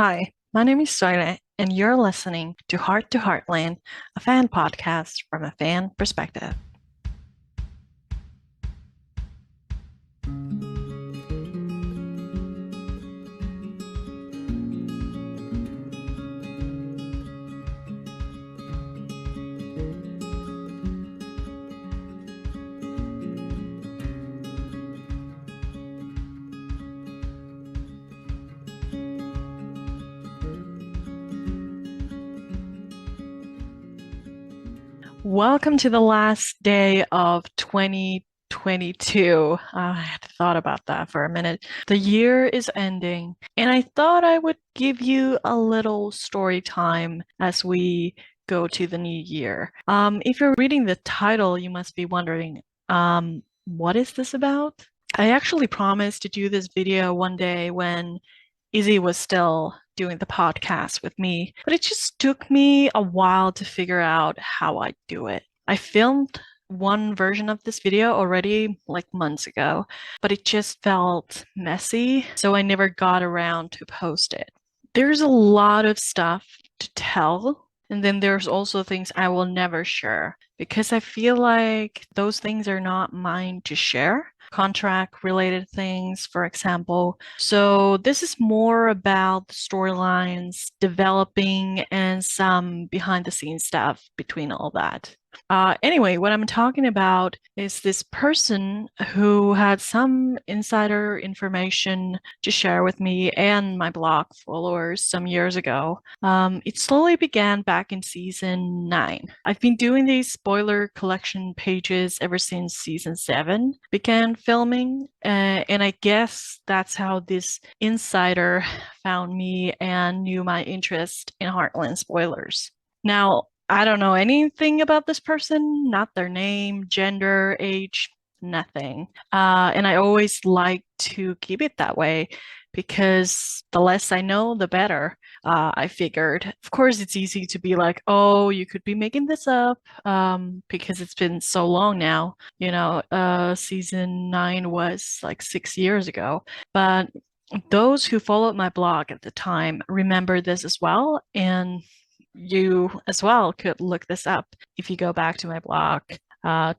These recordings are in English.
Hi, my name is Soile, and you're listening to Heartland, a fan podcast from a fan perspective. Welcome to the last day of 2022. I had thought about that for a minute. The year is ending, and I thought I would give you a little story time as we go to the new year. If you're reading the title, you must be wondering, what is this about? I actually promised to do this video one day when Izzy was still doing the podcast with me, but it just took me a while to figure out how I do it. I filmed one version of this video already like months ago, but it just felt messy, so I never got around to post it. There's a lot of stuff to tell, and then there's also things I will never share because I feel like those things are not mine to share. Contract related things, for example. So, this is more about the storylines developing and some behind the scenes stuff between all that. Anyway, what I'm talking about is this person who had some insider information to share with me and my blog followers some years ago. It slowly began back in season 9. I've been doing these spoiler collection pages ever since season 7 began filming, and I guess that's how this insider found me and knew my interest in Heartland spoilers. Now, I don't know anything about this person, not their name, gender, age, nothing. And I always like to keep it that way because the less I know, the better. I figured. Of course, it's easy to be like, oh, you could be making this up because it's been so long now. Season 9 was like 6 years ago. But those who followed my blog at the time remember this as well. And you as well could look this up if you go back to my blog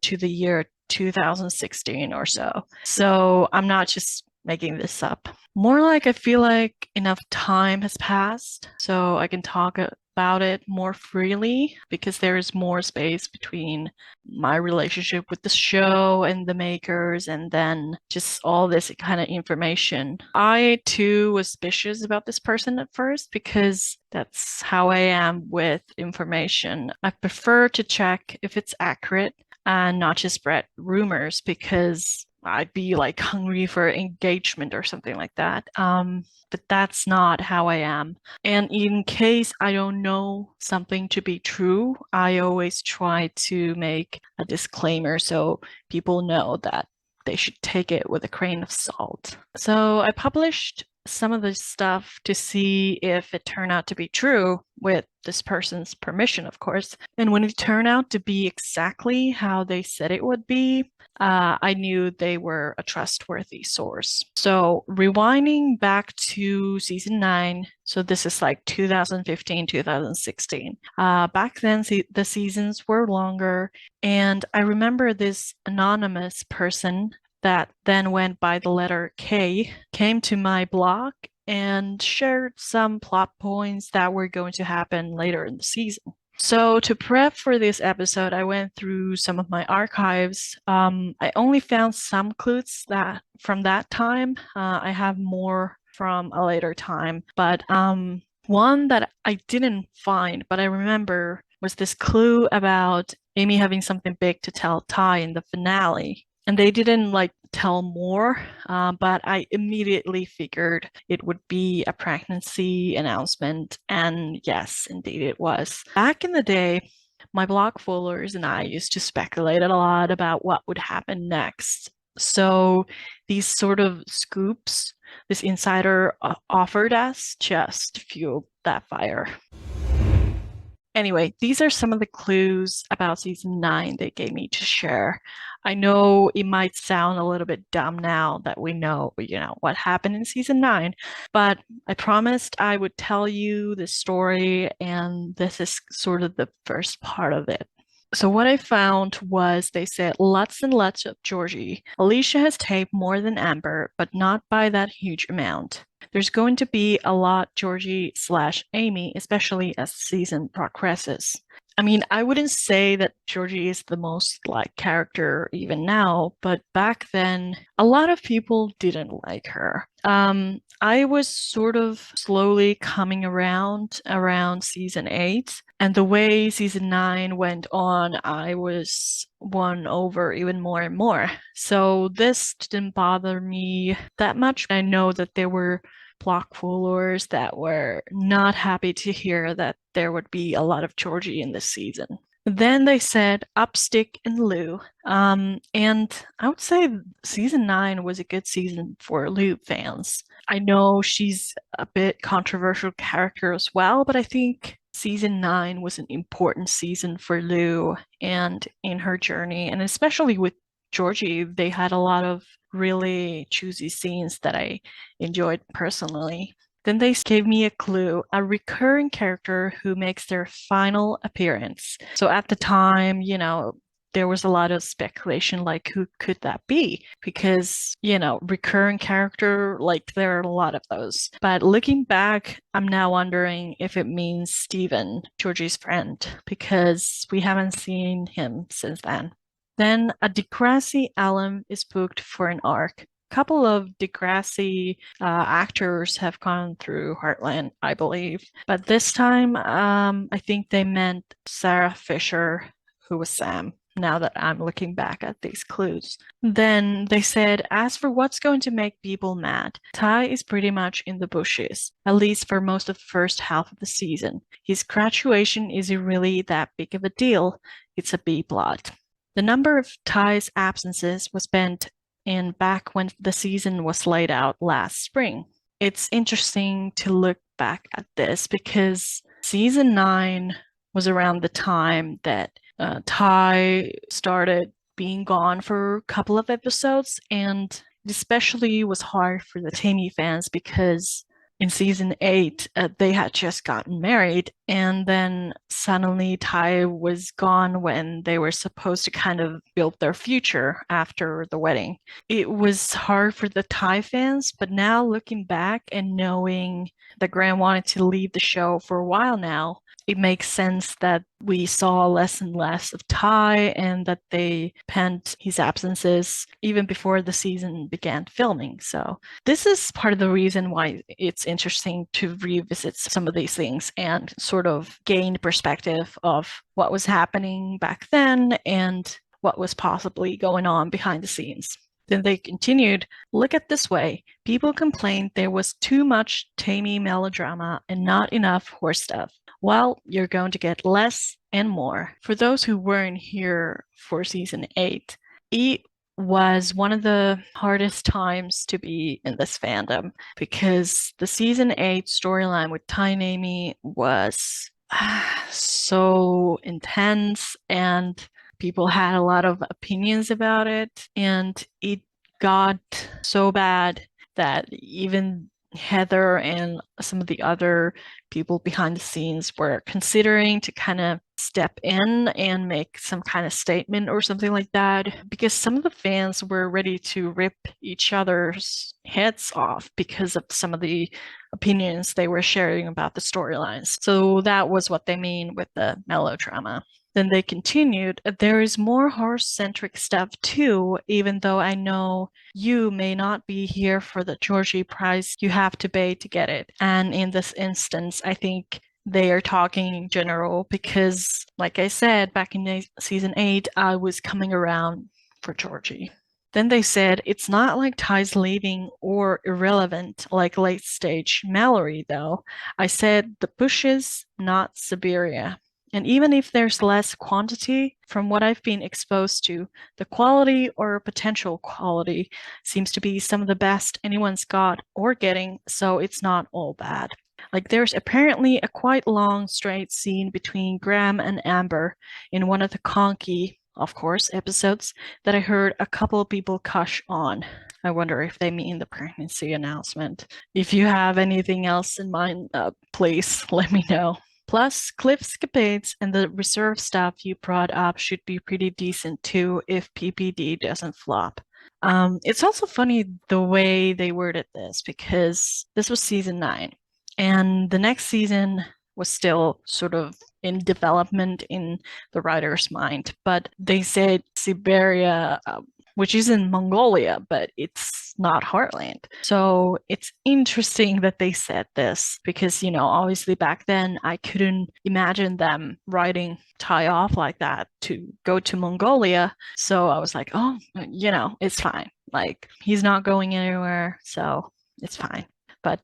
to the year 2016 or so. So I'm not just making this up. More like I feel like enough time has passed so I can talk about it more freely because there is more space between my relationship with the show and the makers and then just all this kind of information. I too was suspicious about this person at first because that's how I am with information. I prefer to check if it's accurate and not just spread rumors because I'd be like hungry for engagement or something like that. But that's not how I am. And in case I don't know something to be true, I always try to make a disclaimer so people know that they should take it with a grain of salt. So I published some of this stuff to see if it turned out to be true with this person's permission, of course. And when it turned out to be exactly how they said it would be, I knew they were a trustworthy source. So rewinding back to season 9, so this is like 2015, 2016. Back then, the seasons were longer, and I remember this anonymous person that then went by the letter K came to my blog and shared some plot points that were going to happen later in the season. So, to prep for this episode, I went through some of my archives. I only found some clues that from that time. I have more from a later time, but one that I didn't find, but I remember was this clue about Amy having something big to tell Ty in the finale. And they didn't like tell more, but I immediately figured it would be a pregnancy announcement. And yes, indeed it was. Back in the day, my blog followers and I used to speculate a lot about what would happen next. So these sort of scoops this insider offered us just fueled that fire. Anyway, these are some of the clues about season 9 they gave me to share. I know it might sound a little bit dumb now that we know, what happened in season 9, but I promised I would tell you the story, and this is sort of the first part of it. So what I found was they said lots and lots of Georgie. Alicia has taped more than Amber, but not by that huge amount. There's going to be a lot Georgie slash Amy, especially as the season progresses. I mean, I wouldn't say that Georgie is the most liked character even now, but back then, a lot of people didn't like her. I was sort of slowly coming around season 8, and the way season 9 went on, I was won over even more and more. So this didn't bother me that much. I know that there were block followers that were not happy to hear that there would be a lot of Georgie in this season. Then they said Upstick and Lou. And I would say season 9 was a good season for Lou fans. I know she's a bit controversial character as well, but I think season 9 was an important season for Lou and in her journey, and especially with Georgie, they had a lot of really choosy scenes that I enjoyed personally. Then they gave me a clue, a recurring character who makes their final appearance. So at the time, there was a lot of speculation like who could that be? Because, recurring character, like there are a lot of those. But looking back, I'm now wondering if it means Steven, Georgie's friend, because we haven't seen him since then. Then a Degrassi alum is booked for an arc. A couple of Degrassi actors have gone through Heartland, I believe. But this time, I think they meant Sarah Fisher, who was Sam, now that I'm looking back at these clues. Then they said, as for what's going to make people mad, Ty is pretty much in the bushes, at least for most of the first half of the season. His graduation isn't really that big of a deal. It's a B plot. The number of Ty's absences was spent in back when the season was laid out last spring. It's interesting to look back at this because season 9 was around the time that Ty started being gone for a couple of episodes, and it especially was hard for the Tammy fans because in season 8, they had just gotten married, and then suddenly Ty was gone when they were supposed to kind of build their future after the wedding. It was hard for the Ty fans, but now looking back and knowing that Graham wanted to leave the show for a while now, it makes sense that we saw less and less of Ty and that they penned his absences even before the season began filming. So this is part of the reason why it's interesting to revisit some of these things and sort of gain perspective of what was happening back then and what was possibly going on behind the scenes. Then they continued, look at this way. People complained there was too much Tammy melodrama and not enough horse stuff. Well, you're going to get less and more. For those who weren't here for season 8, it was one of the hardest times to be in this fandom because the season 8 storyline with Ty and Amy was so intense, and people had a lot of opinions about it, and it got so bad that even Heather and some of the other people behind the scenes were considering to kind of step in and make some kind of statement or something like that, because some of the fans were ready to rip each other's heads off because of some of the opinions they were sharing about the storylines. So that was what they mean with the melodrama. Then they continued, there is more horse-centric stuff too, even though I know you may not be here for the Georgie prize you have to pay to get it. And in this instance, I think they are talking in general because, like I said, back in season 8, I was coming around for Georgie. Then they said, it's not like Ty's leaving or irrelevant like late stage Mallory, though. I said the bushes, not Siberia. And even if there's less quantity, from what I've been exposed to, the quality or potential quality seems to be some of the best anyone's got or getting, so it's not all bad. Like there's apparently a quite long straight scene between Graham and Amber in one of the Conky, of course, episodes that I heard a couple of people gush on. I wonder if they mean the pregnancy announcement. If you have anything else in mind, please let me know. Plus, Cliff's capades and the reserve stuff you brought up should be pretty decent too if PPD doesn't flop. It's also funny the way they worded this because this was season 9, and the next season was still sort of in development in the writer's mind. But they said Siberia, which is in Mongolia, but it's not Heartland. So it's interesting that they said this because, obviously back then I couldn't imagine them writing tie off like that to go to Mongolia. So I was like, oh, it's fine. Like he's not going anywhere, so it's fine. But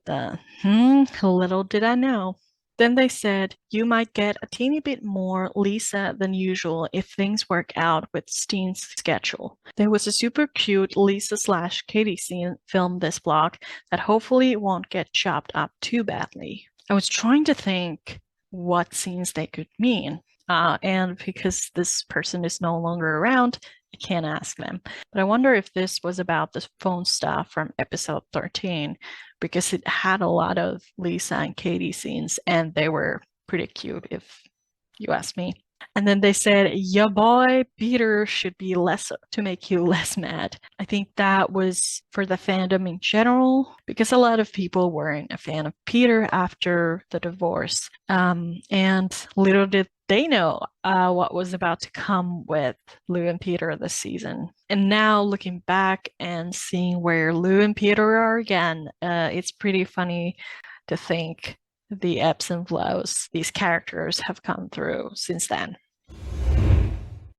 little did I know. Then they said you might get a teeny bit more Lisa than usual if things work out with Steen's schedule. There was a super cute Lisa/Katie scene filmed this block that hopefully won't get chopped up too badly. I was trying to think what scenes they could mean. And because this person is no longer around, I can't ask them. But I wonder if this was about the phone stuff from episode 13, because it had a lot of Lisa and Katie scenes, and they were pretty cute, if you ask me. And then they said, your boy Peter should be less to make you less mad. I think that was for the fandom in general, because a lot of people weren't a fan of Peter after the divorce. And little did they know what was about to come with Lou and Peter this season. And now looking back and seeing where Lou and Peter are again, it's pretty funny to think the ebbs and flows these characters have come through since then.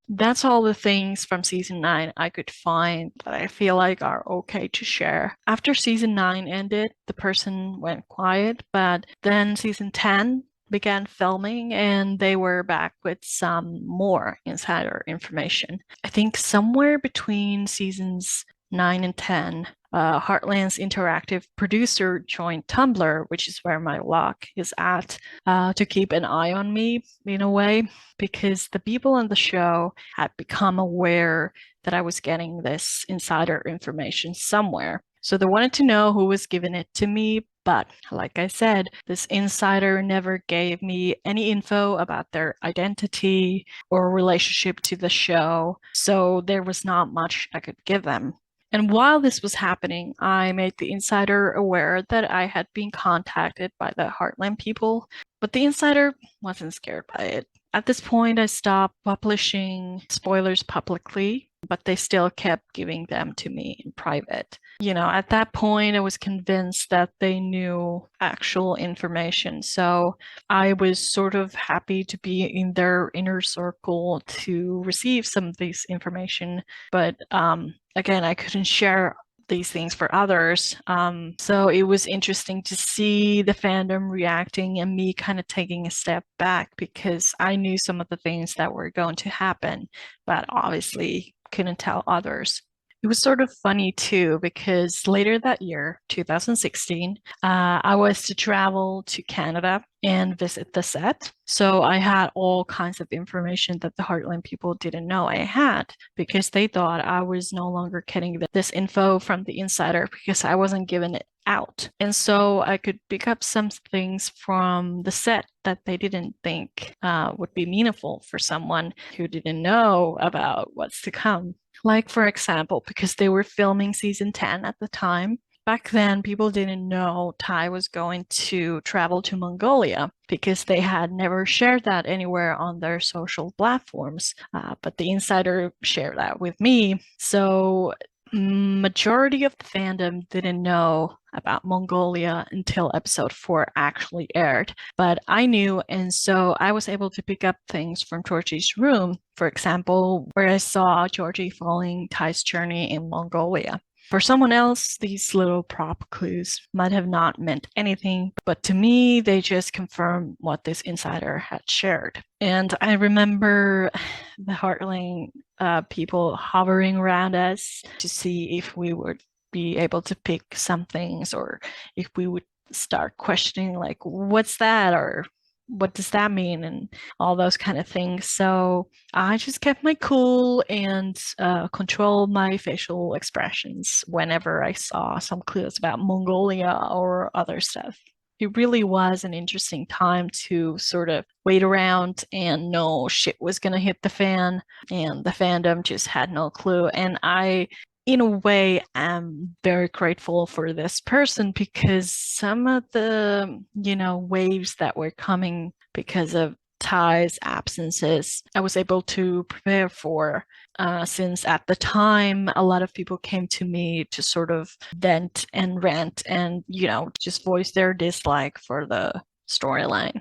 That's all the things from season 9 I could find that I feel like are okay to share. After season 9 ended, the person went quiet, but then season 10 began filming and they were back with some more insider information. I think somewhere between seasons 9 and 10, Heartland's interactive producer joined Tumblr, which is where my blog is at, to keep an eye on me in a way, because the people on the show had become aware that I was getting this insider information somewhere. So they wanted to know who was giving it to me, but like I said, this insider never gave me any info about their identity or relationship to the show, so there was not much I could give them. And while this was happening, I made the insider aware that I had been contacted by the Heartland people, but the insider wasn't scared by it. At this point, I stopped publishing spoilers publicly, but they still kept giving them to me in private. At that point, I was convinced that they knew actual information. So I was sort of happy to be in their inner circle to receive some of this information. But again, I couldn't share these things for others. So it was interesting to see the fandom reacting and me kind of taking a step back because I knew some of the things that were going to happen, but obviously couldn't tell others. It was sort of funny too, because later that year, 2016, I was to travel to Canada and visit the set. So I had all kinds of information that the Heartland people didn't know I had because they thought I was no longer getting this info from the insider because I wasn't giving it out. And so I could pick up some things from the set that they didn't think would be meaningful for someone who didn't know about what's to come. Like, for example, because they were filming season 10 at the time, back then people didn't know Ty was going to travel to Mongolia because they had never shared that anywhere on their social platforms. But the insider shared that with me. So majority of the fandom didn't know about Mongolia until episode 4 actually aired, but I knew, and so I was able to pick up things from Georgie's room, for example, where I saw Georgie following Ty's journey in Mongolia. For someone else, these little prop clues might have not meant anything, but to me, they just confirmed what this insider had shared. And I remember the Heartland people hovering around us to see if we would be able to pick some things or if we would start questioning like, what's that, or what does that mean, and all those kind of things. So I just kept my cool and controlled my facial expressions whenever I saw some clues about Mongolia or other stuff. It really was an interesting time to sort of wait around and know shit was gonna hit the fan, and the fandom just had no clue. And I, in a way, am very grateful for this person because some of the, waves that were coming because of Ty's absences, I was able to prepare for. Since at the time, a lot of people came to me to sort of vent and rant and, just voice their dislike for the storyline.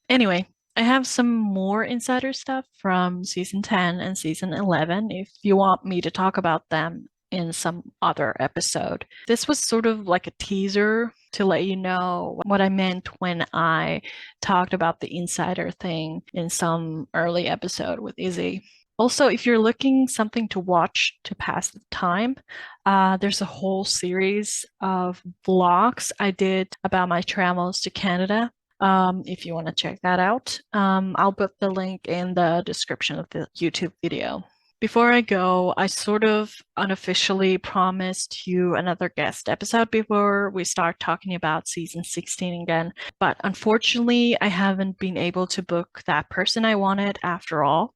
Anyway, I have some more insider stuff from season 10 and season 11 if you want me to talk about them in some other episode. This was sort of like a teaser to let you know what I meant when I talked about the insider thing in some early episode with Izzy. Also, if you're looking something to watch to pass the time, there's a whole series of vlogs I did about my travels to Canada. If you want to check that out, I'll put the link in the description of the YouTube video. Before I go, I sort of unofficially promised you another guest episode before we start talking about season 16 again. But unfortunately, I haven't been able to book that person I wanted after all.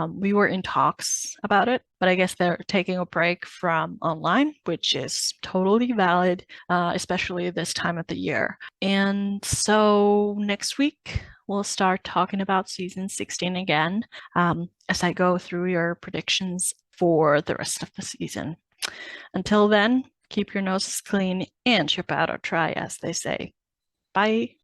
We were in talks about it, but I guess they're taking a break from online, which is totally valid, especially this time of the year. And so next week, we'll start talking about season 16 again, as I go through your predictions for the rest of the season. Until then, keep your noses clean and your powder dry, as they say. Bye.